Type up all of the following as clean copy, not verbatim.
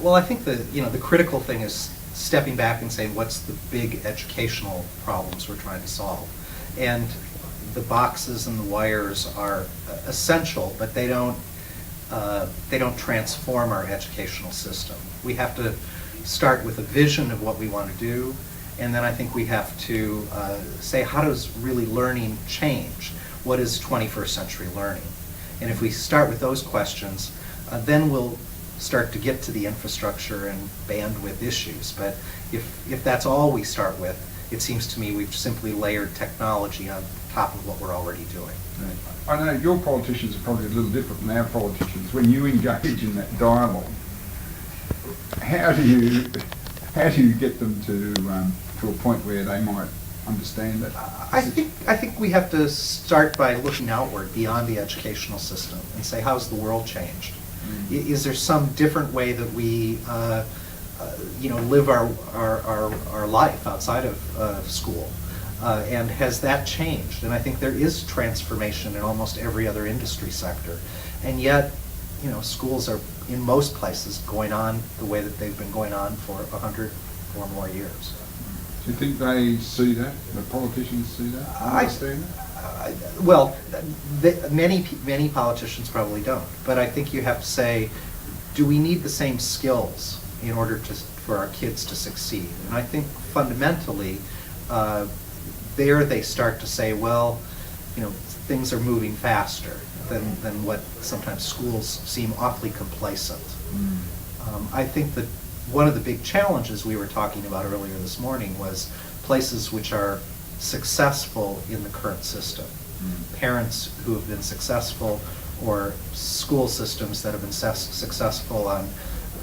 Well, I think the critical thing is stepping back and saying, what's the big educational problems we're trying to solve? And the boxes and the wires are essential, but they don't transform our educational system. We have to start with a vision of what we want to do, and then I think we have to say, how does really learning change? What is 21st century learning? And if we start with those questions, then we'll start to get to the infrastructure and bandwidth issues. But if that's all we start with, it seems to me we've simply layered technology on top of what we're already doing. I know your politicians are probably a little different than our politicians. When you engage in that dialogue, how do you get them to a point where they might understand that? I think we have to start by looking outward beyond the educational system and say, how's the world changed? Is there some different way that we live our life outside of school? And has that changed? And I think there is transformation in almost every other industry sector. And yet, schools are, in most places, going on the way that they've been going on for 100 or more years. Do you think they see that? The politicians see that? Understand that? Well, many politicians probably don't. But I think you have to say, do we need the same skills in order for our kids to succeed? And I think fundamentally, there they start to say, well, things are moving faster than what sometimes schools seem awfully complacent. I think that one of the big challenges we were talking about earlier this morning was places which are successful in the current system. Parents who have been successful, or school systems that have been successful on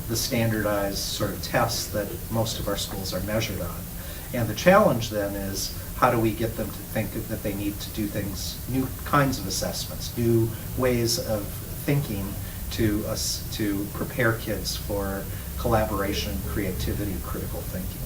the standardized sort of tests that most of our schools are measured on. And the challenge then is, how do we get them to think that they need to do things, new kinds of assessments, new ways of thinking to prepare kids for collaboration, creativity, critical thinking.